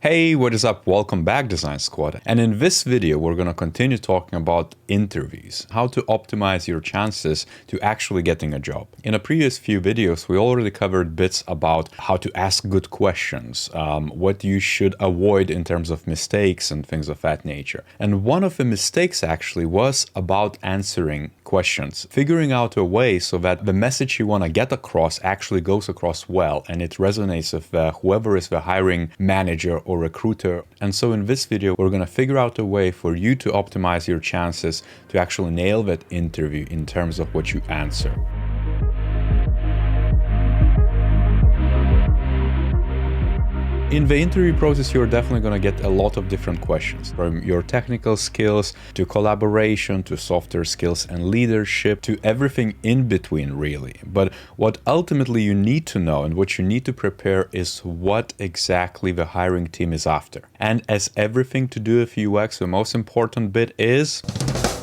Hey, what is up? Welcome back, Design Squad. And in this video, we're going to continue talking about interviews, how to optimize your chances to actually getting a job. In a previous few videos, we already covered bits about how to ask good questions, what you should avoid in terms of mistakes and things of that nature. And one of the mistakes actually was about answering questions, figuring out a way so that the message you want to get across actually goes across well and it resonates with whoever is the hiring manager or recruiter. And so in this video, we're going to figure out a way for you to optimize your chances to actually nail that interview in terms of what you answer. In the interview process, you're definitely going to get a lot of different questions, from your technical skills to collaboration to softer skills and leadership to everything in between, really. But what ultimately you need to know and what you need to prepare is what exactly the hiring team is after. And as everything to do with UX, the most important bit is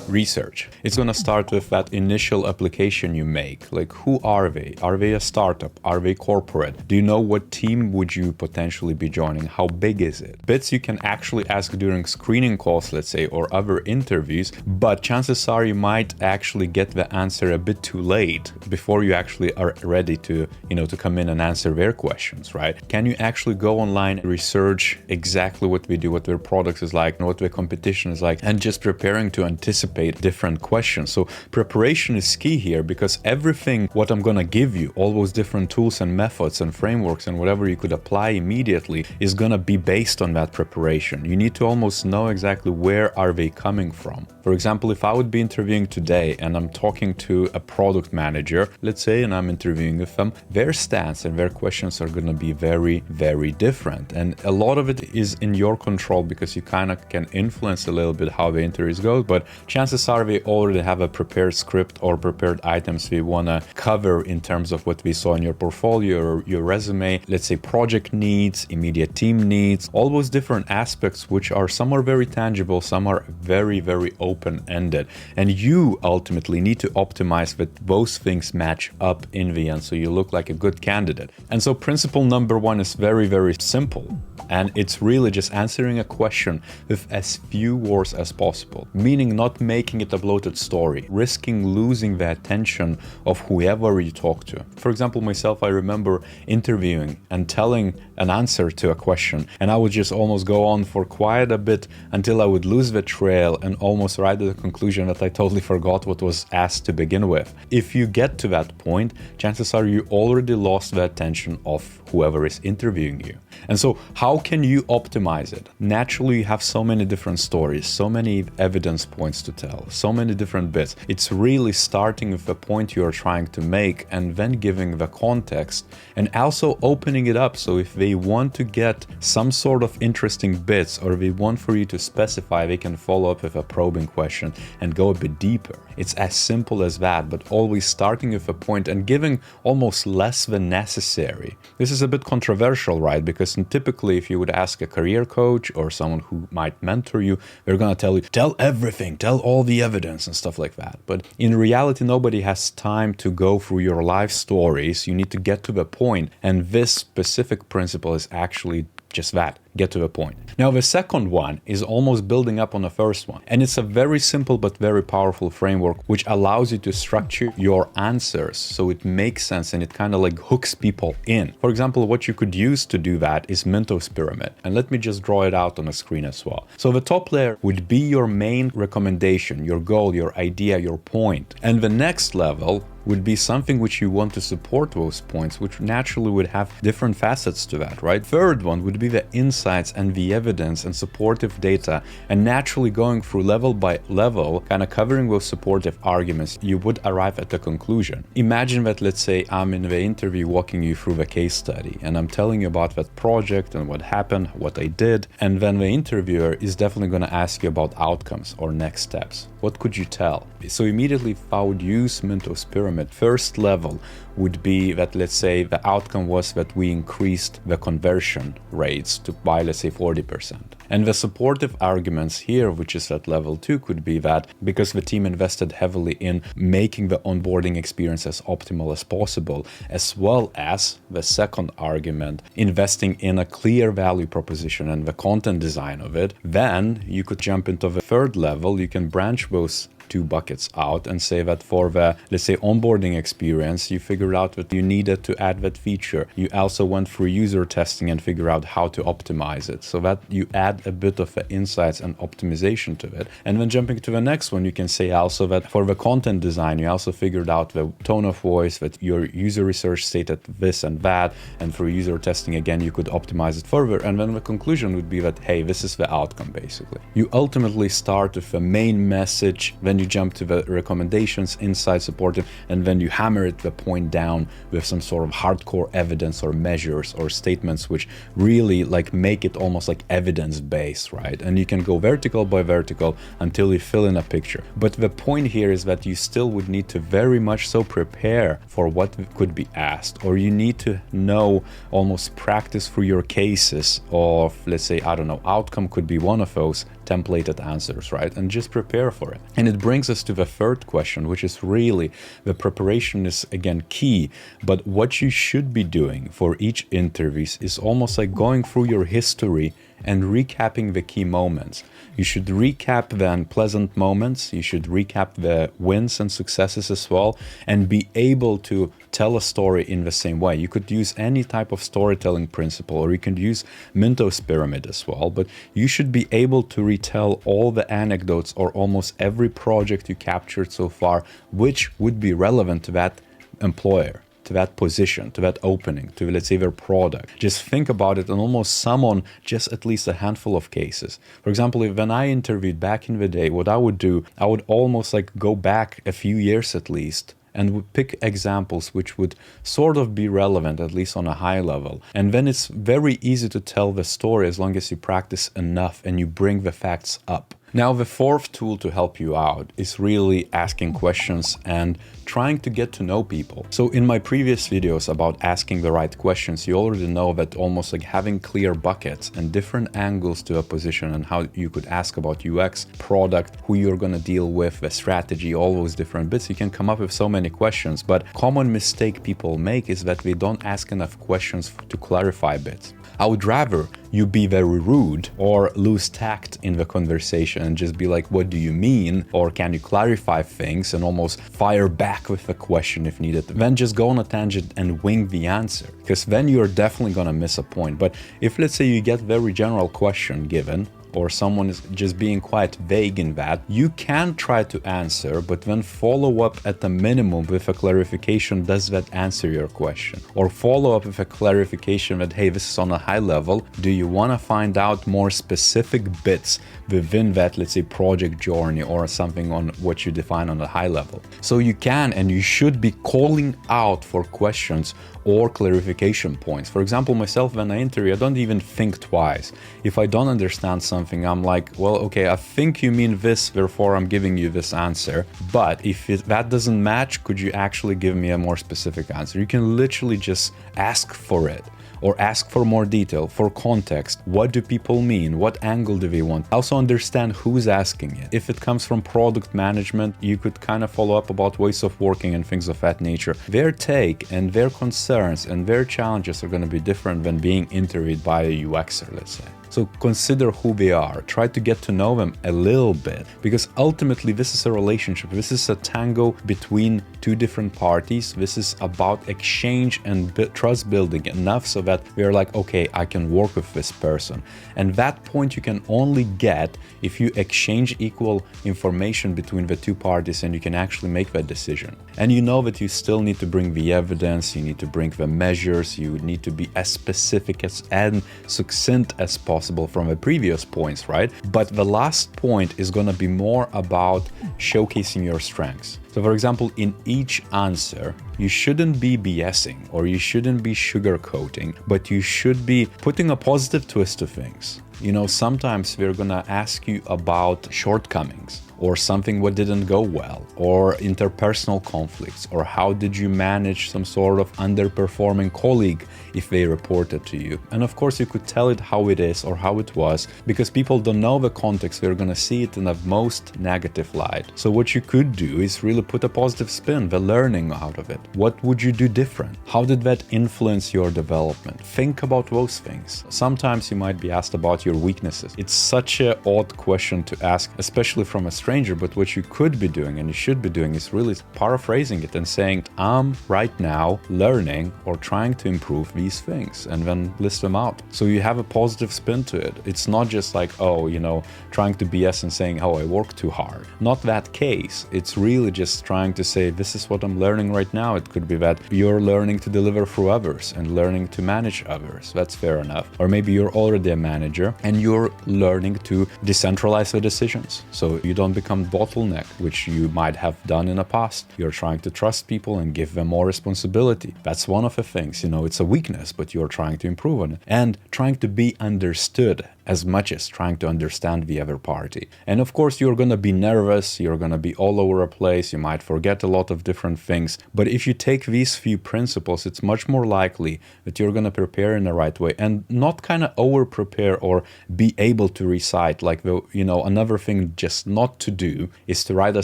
research. It's going to start with that initial application you make. Like, who are they? Are they a startup? Are they corporate? Do you know what team would you potentially be joining? How big is it? Bits you can actually ask during screening calls, let's say, or other interviews, but chances are you might actually get the answer a bit too late before you actually are ready to, to come in and answer their questions, right? Can you actually go online and research exactly what we do, what their products is like, and what their competition is like, and just preparing to anticipate different questions. So preparation is key here, because everything what I'm going to give you, all those different tools and methods and frameworks and whatever you could apply immediately, is going to be based on that preparation. You need to almost know exactly where are they coming from. For example, if I would be interviewing today and I'm talking to a product manager, let's say, and I'm interviewing with them, their stance and their questions are going to be very, very different. And a lot of it is in your control, because you kind of can influence a little bit how the interviews go, but chances are we already have a prepared script or prepared items we want to cover in terms of what we saw in your portfolio or your resume. Let's say project needs, immediate team needs, all those different aspects, which are some are very tangible, some are very, very open-ended. And you ultimately need to optimize that those things match up in the end so you look like a good candidate. And so principle number one is very, very simple. And it's really just answering a question with as few words as possible, meaning not making it a bloated story, risking losing the attention of whoever you talk to. For example, myself, I remember interviewing and telling an answer to a question, and I would just almost go on for quite a bit until I would lose the trail and almost arrive at the conclusion that I totally forgot what was asked to begin with. If you get to that point, chances are you already lost the attention of whoever is interviewing you. And so how can you optimize it? Naturally, you have so many different stories, so many evidence points to tell, so many different bits. It's really starting with the point you are trying to make and then giving the context and also opening it up. So if they want to get some sort of interesting bits, or they want for you to specify, they can follow up with a probing question and go a bit deeper. It's as simple as that, but always starting with a point and giving almost less than necessary. This is a bit controversial, right? Because typically if you would ask a career coach or someone who might mentor you, they're going to tell you, tell everything, tell all the evidence and stuff like that. But in reality, nobody has time to go through your life stories. You need to get to the point. And this specific principle is actually just that, get to the point. Now, the second one is almost building up on the first one. And it's a very simple but very powerful framework which allows you to structure your answers so it makes sense and it kind of like hooks people in. For example, what you could use to do that is Minto's pyramid. And let me just draw it out on the screen as well. So the top layer would be your main recommendation, your goal, your idea, your point. And the next level would be something which you want to support those points, which naturally would have different facets to that, right? Third one would be the insights and the evidence and supportive data, and naturally going through level by level, kind of covering those supportive arguments, you would arrive at the conclusion. Imagine that, let's say I'm in the interview walking you through the case study and I'm telling you about that project and what happened, what I did, and then the interviewer is definitely going to ask you about outcomes or next steps. What could you tell? So immediately if I would use Minto's pyramid, first level would be that, let's say the outcome was that we increased the conversion rates by, let's say, 40%. 100%. And the supportive arguments here, which is at level 2, could be that because the team invested heavily in making the onboarding experience as optimal as possible, as well as the second argument, investing in a clear value proposition and the content design of it, then you could jump into the third level. You can branch those two buckets out and say that for the, let's say, onboarding experience, you figured out that you needed to add that feature. You also went through user testing and figure out how to optimize it, so that you add a bit of the insights and optimization to it. And then jumping to the next one, you can say also that for the content design, you also figured out the tone of voice, that your user research stated this and that, and through user testing, again, you could optimize it further. And then the conclusion would be that, hey, this is the outcome, basically. You ultimately start with the main message, then you jump to the recommendations, insight, supportive, and then you hammer it the point down with some sort of hardcore evidence or measures or statements which really like make it almost like evidence-based, right? And you can go vertical by vertical until you fill in a picture. But the point here is that you still would need to very much so prepare for what could be asked, or you need to know, almost practice through your cases of, let's say, I don't know, outcome could be one of those templated answers, right? And just prepare for it. And it brings us to the third question, which is really the preparation is again key, but what you should be doing for each interviews is almost like going through your history and recapping the key moments. You should recap the unpleasant moments, you should recap the wins and successes as well, and be able to tell a story in the same way. You could use any type of storytelling principle, or you can use Minto's pyramid as well, but you should be able to retell all the anecdotes or almost every project you captured so far, which would be relevant to that employer, to that position, to that opening, to, let's say, their product. Just think about it and almost summon just at least a handful of cases. For example, when I interviewed back in the day, what I would do, I would almost like go back a few years at least and would pick examples which would sort of be relevant, at least on a high level. And then it's very easy to tell the story as long as you practice enough and you bring the facts up. Now, the fourth tool to help you out is really asking questions and trying to get to know people. So in my previous videos about asking the right questions, you already know that almost like having clear buckets and different angles to a position and how you could ask about UX, product, who you're going to deal with, the strategy, all those different bits, you can come up with so many questions. But common mistake people make is that they don't ask enough questions to clarify bits. I would rather you be very rude or lose tact in the conversation and just be like, what do you mean? Or can you clarify things, and almost fire back with a question if needed, then just go on a tangent and wing the answer, because then you're definitely gonna miss a point. But if, let's say, you get very general question given, or someone is just being quite vague in that, you can try to answer, but then follow up at the minimum with a clarification, does that answer your question? Or follow up with a clarification that, hey, this is on a high level, do you want to find out more specific bits within that, let's say, project journey or something on what you define on a high level? So you can and you should be calling out for questions or clarification points. For example, myself, when I interview, I don't even think twice. If I don't understand something, I'm like, well, okay, I think you mean this, therefore I'm giving you this answer. But if that doesn't match, could you actually give me a more specific answer? You can literally just ask for it, or ask for more detail, for context. What do people mean? What angle do they want? Also understand who's asking it. If it comes from product management, you could kind of follow up about ways of working and things of that nature. Their take and their concerns and their challenges are going to be different than being interviewed by a UXer, let's say. So consider who they are, try to get to know them a little bit, because ultimately this is a relationship. This is a tango between two different parties. This is about exchange and trust building enough so that we're like, okay, I can work with this person. And that point you can only get if you exchange equal information between the two parties and you can actually make that decision. And you know that you still need to bring the evidence, you need to bring the measures, you need to be as specific and succinct as possible from the previous points, right? But the last point is going to be more about showcasing your strengths. So for example, in each answer, you shouldn't be BSing or you shouldn't be sugarcoating, but you should be putting a positive twist to things. You know, sometimes we're gonna ask you about shortcomings, or something what didn't go well, or interpersonal conflicts, or how did you manage some sort of underperforming colleague if they reported to you. And of course you could tell it how it is or how it was, because people don't know the context, they're gonna see it in the most negative light. So what you could do is really put a positive spin, the learning out of it. What would you do different? How did that influence your development? Think about those things. Sometimes you might be asked about your weaknesses. It's such an odd question to ask, especially from a stranger, but what you could be doing and you should be doing is really paraphrasing it and saying, I'm right now learning or trying to improve these things, and then list them out. So you have a positive spin to it. It's not just like, oh, you know, trying to BS and saying, oh, I work too hard. Not that case. It's really just trying to say, this is what I'm learning right now. It could be that you're learning to deliver through others and learning to manage others. That's fair enough. Or maybe you're already a manager and you're learning to decentralize the decisions, so you don't become bottleneck, which you might have done in the past. You're trying to trust people and give them more responsibility. That's one of the things, you know, it's a weakness, but you're trying to improve on it. And trying to be understood as much as trying to understand the other party. And of course, you're gonna be nervous, you're gonna be all over a place, you might forget a lot of different things. But if you take these few principles, it's much more likely that you're gonna prepare in the right way and not kind of over prepare or be able to recite. Like, the, you know, another thing just not to do is to write a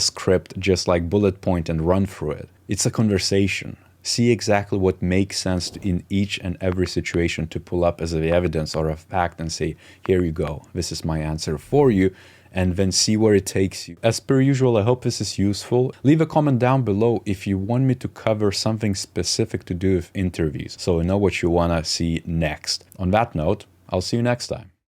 script just like bullet point and run through it. It's a conversation. See exactly what makes sense in each and every situation to pull up as the evidence or a fact and say, here you go, this is my answer for you, and then see where it takes you. As per usual, I hope this is useful. Leave a comment down below if you want me to cover something specific to do with interviews, so I know what you want to see next. On that note, I'll see you next time.